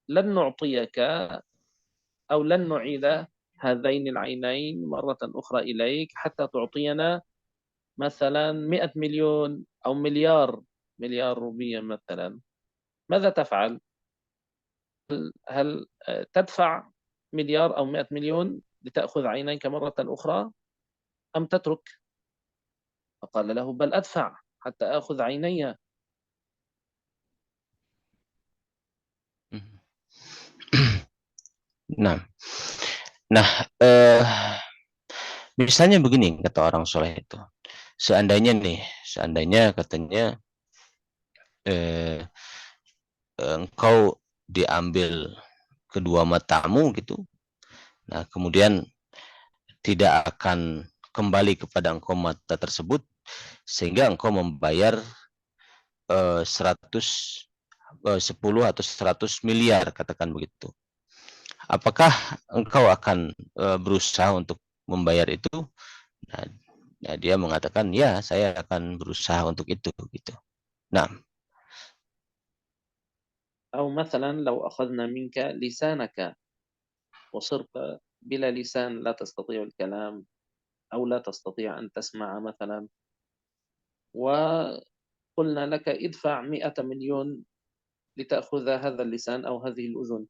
لن نعطيك أو لن نعيد هذين العينين مرة أخرى إليك حتى تعطينا مثلا 100 مليون أو مليار، مليار روبية مثلا، ماذا تفعل؟ هل تدفع مليار أو 100 مليون لتأخذ عينيك مرة أخرى أم تترك؟ فقال له: بل أدفع حتى آخذ عيني.
Nah, nah, eh, misalnya begini kata orang soleh itu, seandainya katanya eh, engkau diambil kedua matamu gitu, nah kemudian tidak akan kembali kepada engkau mata tersebut, sehingga engkau membayar 10 atau 100 miliar katakan begitu. Apakah engkau akan berusaha untuk membayar itu? Nah, nah, dia mengatakan ya, saya akan berusaha untuk itu gitu. Nah,
أو مثلا لو أخذنا منك لسانك وصرت بلا لسان، لا تستطيع الكلام أو لا تستطيع أن تسمع مثلا، وقلنا لك ادفع 100 مليون لتأخذ هذا اللسان أو هذه الأذن،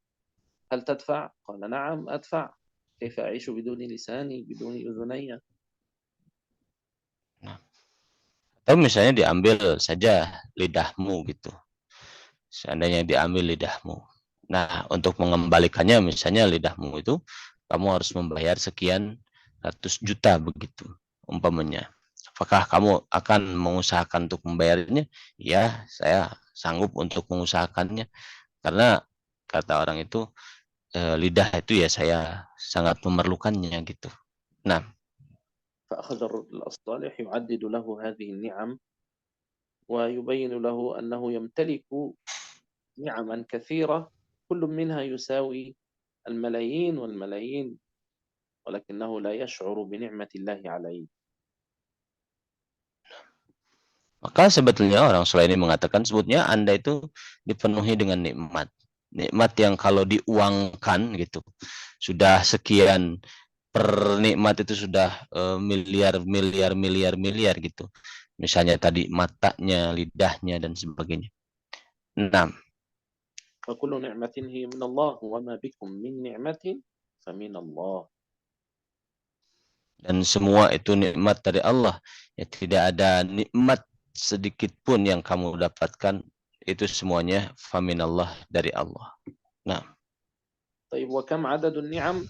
هل تدفع؟ قال نعم أدفع. كيف أعيش بدون لساني بدون أذني؟
Nah, atau misalnya diambil saja lidahmu gitu. Seandainya diambil lidahmu. Nah, untuk mengembalikannya misalnya lidahmu itu kamu harus membayar sekian ratus juta begitu umpamanya. Apakah kamu akan mengusahakan untuk membayarnya? Ya, saya sanggup untuk mengusahakannya karena kata orang itu lidah itu ya saya sangat memerlukannya gitu. Nah,
فأخذ الصالح يعدد له هذه النعم ويبين له أنه يمتلك نعما كثيرة كل منها يساوي الملايين والملايين، ولكنه لا يشعر بنعمة الله عليه.
maka sebetulnya orang soleh ini mengatakan sebutnya Anda itu dipenuhi dengan nikmat. Nikmat yang kalau diuangkan gitu, sudah sekian per nikmat itu sudah miliar, miliar, miliar, miliar gitu. Misalnya tadi matanya, lidahnya, dan sebagainya. Nah,
فكل نعمة هي من الله وما بكم من نعمة فمن الله.
dan semua itu nikmat dari Allah. Ya, tidak ada nikmat sedikit pun yang kamu dapatkan, itu semuanya faminallah dari Allah. Nah,
طيب وكم عدد النعم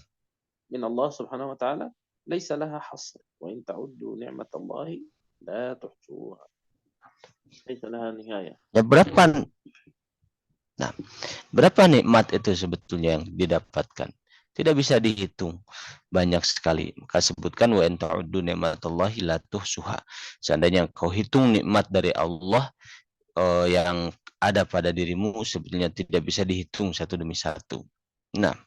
من الله سبحانه وتعالى؟ ليس لها حصر، وإن تعدوا نعمة الله لا تحصوها، ليس لها نهاية.
ya berapa nikmat itu sebetulnya yang didapatkan? Tidak bisa dihitung, banyak sekali. Maka sebutkan wa in ta'uddu ni'matallahi la tuhsuha. Seandainya kau hitung nikmat dari Allah yang ada pada dirimu sebetulnya tidak bisa dihitung satu demi satu. Nah,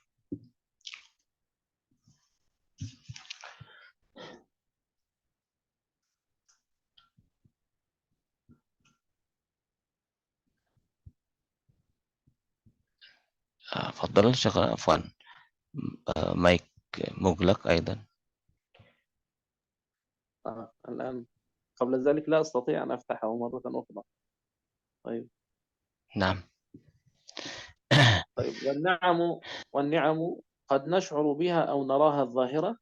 فضل شيخ عفوا مايك مغلق أيضا.
الآن قبل ذلك لا أستطيع أن أفتحه مرة أخرى. طيب.
نعم.
طيب والنعم قد نشعر بها أو نراها الظاهرة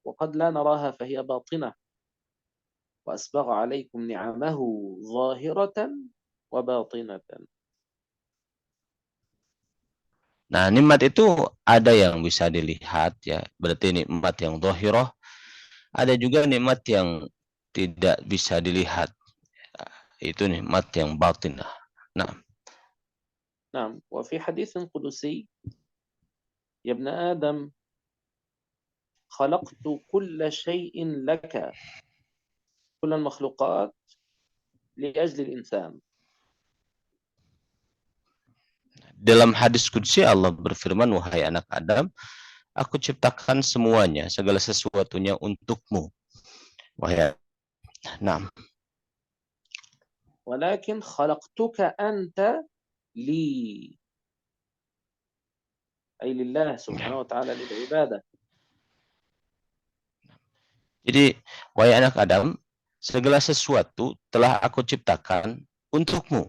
وقد لا نراها فهي باطنة. وأسبغ عليكم نعمه ظاهرة وباطنة.
Nah, nikmat itu ada yang bisa dilihat ya, berarti nikmat yang zahirah, ada juga nikmat yang tidak bisa dilihat. Itu nikmat yang batinah. Nah,
نعم. وفي حديث قدسي يا ابن آدم خلقت كل شيء لك، كل المخلوقات لأجل الإنسان.
dalam hadis qudsi Allah berfirman, wahai anak Adam, aku ciptakan semuanya, segala sesuatunya untukmu. Wahai, nah,
ولكن خلقتك أنت لي، أي لله سبحانه وتعالى للعبادة.
jadi wahai anak Adam, segala sesuatu telah aku ciptakan untukmu.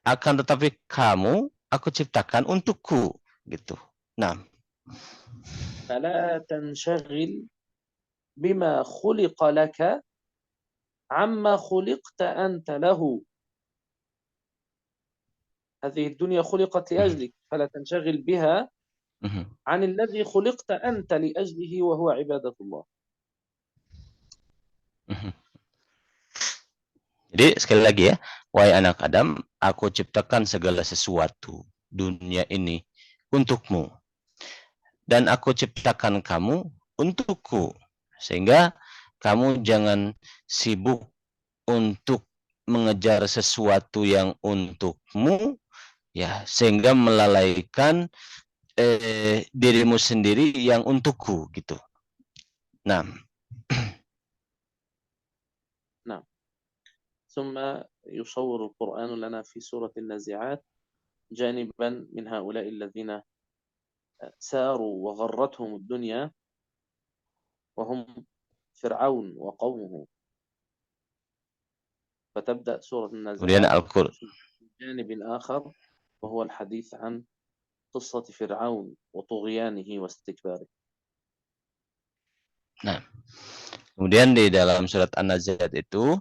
Akan tetapi kamu aku ciptakan untukku, gitu. Nah,
فلا تنشغل بما خلق لك عما خلقت أنت له. هذه الدنيا خلقت لأجلك، فلا تنشغل بها عن الذي خلقت أنت لأجله وهو عبادة الله.
Jadi sekali lagi ya, wahai anak Adam, aku ciptakan segala sesuatu dunia ini untukmu. Dan aku ciptakan kamu untukku. Sehingga kamu jangan sibuk untuk mengejar sesuatu yang untukmu, ya, sehingga melalaikan dirimu sendiri yang untukku, gitu. Nah,
نعم. ثم يصور القرآن لنا في سورة النازعات جانبا من هؤلاء الذين ساروا وغرتهم الدنيا وهم فرعون وقومه. فتبدأ سورة
kemudian
النازعات
Al-Qur'an.
من جانب آخر وهو الحديث عن قصة فرعون وطغيانه واستكباره.
Nah, kemudian di dalam surat An-Nazi'at itu,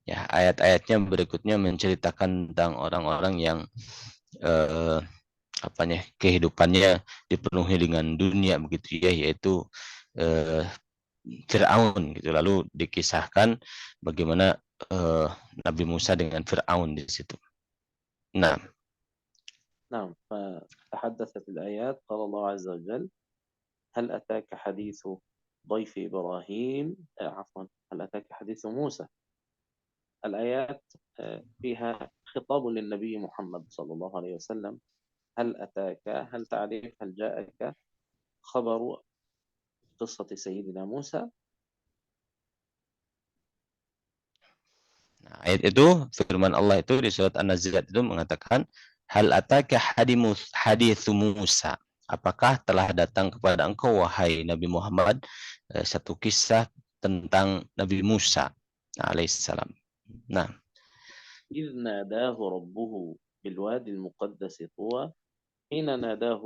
ya ayat-ayatnya berikutnya menceritakan tentang orang-orang yang kehidupannya dipenuhi dengan dunia begitu ya, yaitu Fir'aun gitu. Lalu dikisahkan bagaimana Nabi Musa dengan Fir'aun di situ. Nah,
نعم، فتحدثت الآيات. قال الله عز وجل: هل أتاك حديث ضيف إبراهيم، عفوا، هل أتاك حديث موسى. الآيات فيها خطاب للنبي محمد صلى الله عليه وسلم. هل أتاك، هل تعرف، هل جاءك خبر قصة سيدنا موسى.
nah, ayat itu firman Allah itu di surat An-Nazi'at itu mengatakan hal ataka hadithu Musa. Apakah telah datang kepada engkau wahai Nabi Muhammad satu kisah tentang Nabi Musa alaihissalam. Nah,
إذ ناداه ربه بالوادي المقدس طوى، حين ناداه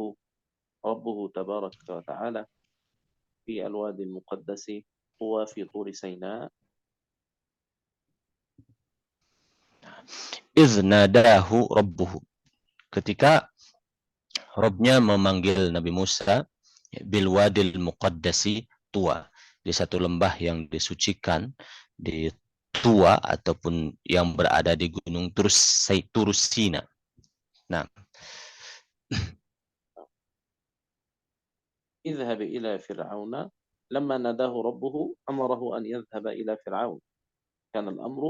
ربه تبارك وتعالى في الوادي المقدس طوى في طور سيناء.
iznadahu rabbuhu. Ketika Robnya memanggil Nabi Musa bil wadil muqaddasi Tua, di satu lembah yang disucikan di Tua ataupun yang berada di gunung Turusina. Nah,
اذهب إلى فرعون. لما ناداه ربه أمره أن يذهب إلى فرعون. كان الأمر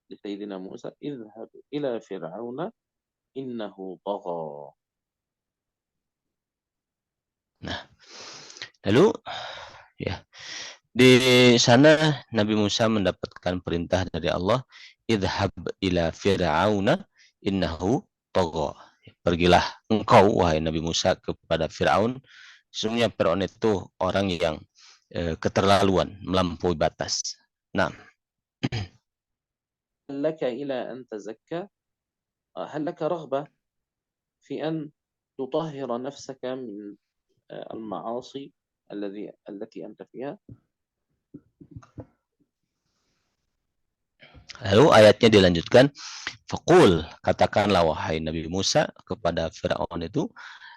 لسيدنا موسى: اذهب إلى فرعون إنه طغى.
nah, lalu ya di sana Nabi Musa mendapatkan perintah dari Allah, idhab ila fir'auna innahu tagha. Pergilah engkau wahai Nabi Musa kepada Firaun. Sesungguhnya Firaun itu orang yang keterlaluan, melampaui batas. Nah,
هل لك إلى أن تزكى؟ هل لك رغبة في أن تطهر نفسك من المعاصي التي أنت فيها؟
lalu ayatnya dilanjutkan, faqul, katakanlah wahai Nabi Musa kepada Firaun itu,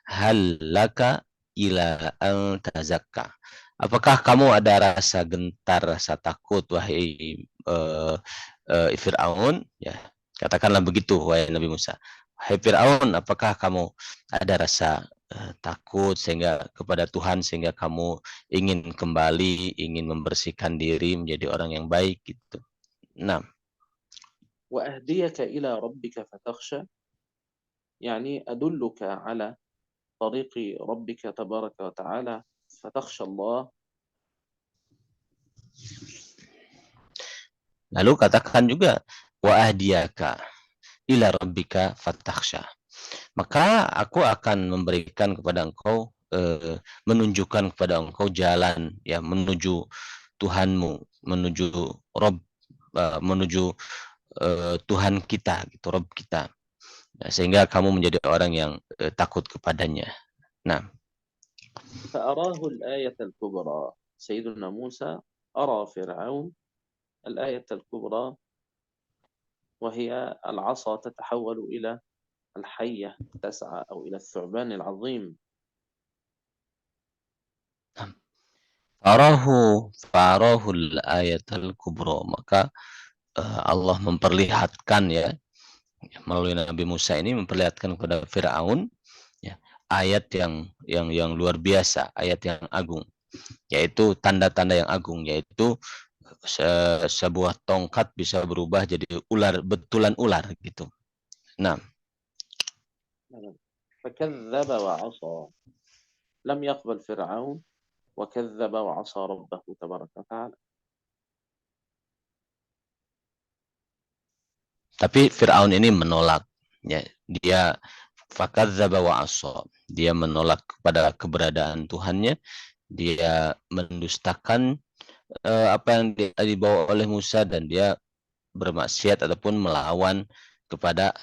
hal laka ila an tazakka. Apakah kamu ada rasa gentar, rasa takut wahai Firaun? Ya, katakanlah begitu wahai Nabi Musa. Wahai Firaun, apakah kamu ada rasa takut sehingga kepada Tuhan sehingga kamu ingin kembali, ingin membersihkan diri menjadi orang yang baik gitu. Nah,
وأهديك إلى ربك فتخشى، يعني أدلك على طريق ربك تبارك وتعالى فتخشى الله.
lalu katakan juga wa ahdiyaka ila rabbika fatakhsha. Maka aku akan memberikan kepada engkau menunjukkan kepada engkau jalan ya menuju Tuhanmu, menuju Rob, menuju Tuhan kita gitu, Rob kita. Nah, sehingga kamu menjadi orang yang takut kepadanya. Nah,
فأراه الآية الكبرى. سيدنا موسى أرى فرعون الآية الكبرى، وهي العصا تتحول إلى الحية تسعى أو إلى الثعبان العظيم.
farahul ayatul kubro, maka Allah memperlihatkan ya melalui Nabi Musa ini memperlihatkan kepada Firaun ya, ayat yang luar biasa, ayat yang agung, yaitu tanda-tanda yang agung, yaitu sebuah tongkat bisa berubah jadi ular, betulan ular gitu. Nah,
فكذب وعصى. لم يقبل فرعون وكذب وعصى ربه تبارك وتعالى.
tapi Firaun ini menolak ya, dia fakadzdzaba wa asa, dia menolak kepada keberadaan Tuhannya, dia mendustakan apa yang dibawa oleh Musa dan dia bermaksiat ataupun melawan kepada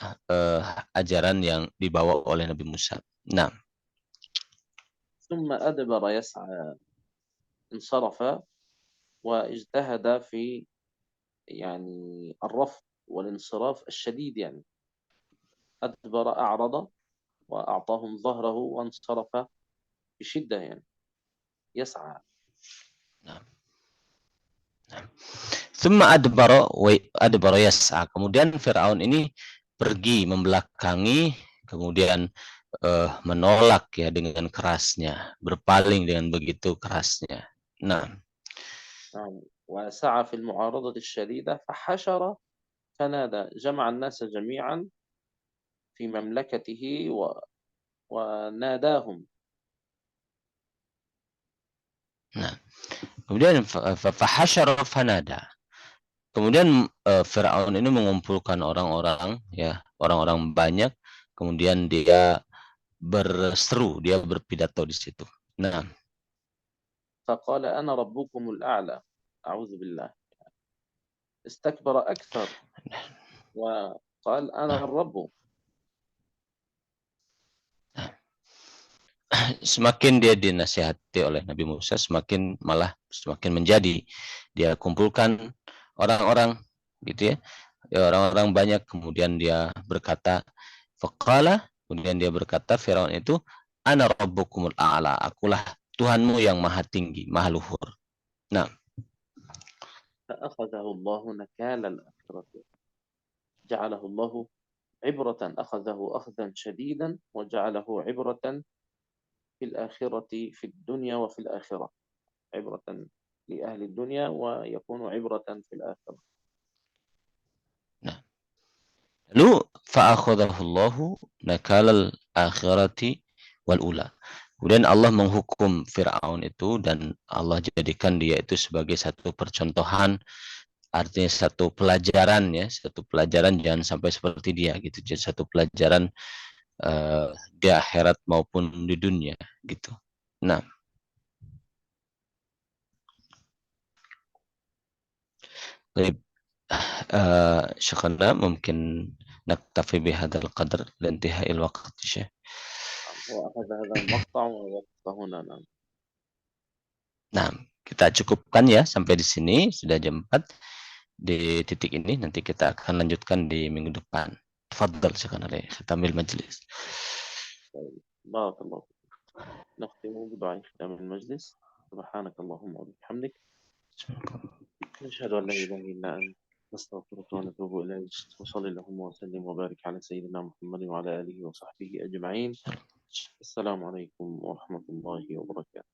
ajaran yang dibawa oleh Nabi Musa. Nah,
ثم أدبر يسعى انصرف واجتهد في يعني الرفض والانصراف الشديد يعني أدبر أعرض وأعطاهم ظهره وانصرف بشدة يعني يسعى.
nah. Tsumma adbara yas'a. Kemudian Firaun ini pergi membelakangi, kemudian menolak ya dengan kerasnya, berpaling dengan begitu kerasnya. Nah,
وسعى في المعارضة الشديدة فحشر فنادى جمع الناس جميعا في مملكته وناداهم.
nah. Kemudian fahasyara fanada. Kemudian Firaun ini mengumpulkan orang-orang ya, orang-orang banyak, kemudian dia berseru, dia berpidato di situ. Nah,
فقال أنا ربكم الأعلى أعوذ بالله استكبر أكثر وقال أنا الرب.
semakin dia dinasihati oleh Nabi Musa, semakin menjadi. Dia kumpulkan orang-orang gitu ya, orang-orang banyak, kemudian dia berkata, faqala, kemudian dia berkata, Firaun itu, ana rabbukumul a'la, akulah Tuhanmu yang maha tinggi, maha luhur. Nah,
فأخذه الله نكال الآخرة جعله الله عبرة أخذه أخذا شديدا وجعله عبرة في الآخرة في الدنيا وفي الآخرة عبرة لأهل الدنيا ويكون عبرة في الآخرة.
nah. Lalu fa'akhadahullahu nakalal akhirati wal ula. Kemudian Allah menghukum Fir'aun itu dan Allah jadikan dia itu sebagai satu percontohan, artinya satu pelajaran ya, satu pelajaran jangan sampai seperti dia gitu. Jadi satu pelajaran di akhirat maupun di dunia gitu. Nah, baik, syukurna mungkin naktafi bihadzal qadar lintihai alwaqt Syekh.
وأخذ هذا المقطع ووقفه هنا. نعم.
Nah, kita cukupkan ya sampai di sini, sudah jam 4 di titik ini, nanti kita akan lanjutkan di minggu depan. Tafadhal syukurna khatamil majlis.
بارك الله فيك. نختم بدعاء ختام المجلس. سبحانك اللهم وبحمدك نشهد أن لا إله إلا أنت نستغفرك ونتوب إليك وصلى اللهم وسلم وبارك على سيدنا محمد وعلى آله وصحبه أجمعين. السلام عليكم ورحمة الله وبركاته.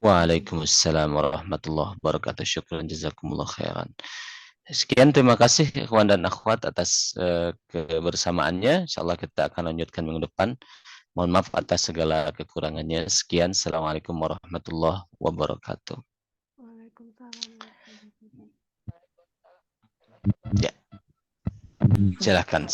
Waalaikumsalam warahmatullahi wabarakatuh. Syukran jazakumullah khairan. Sekian, terima kasih ikhwan dan akhwat atas kebersamaannya. Insyaallah kita akan lanjutkan minggu depan. Mohon maaf atas segala kekurangannya. Sekian, assalamualaikum warahmatullahi wabarakatuh.
Waalaikumsalam.
Ya, silakan.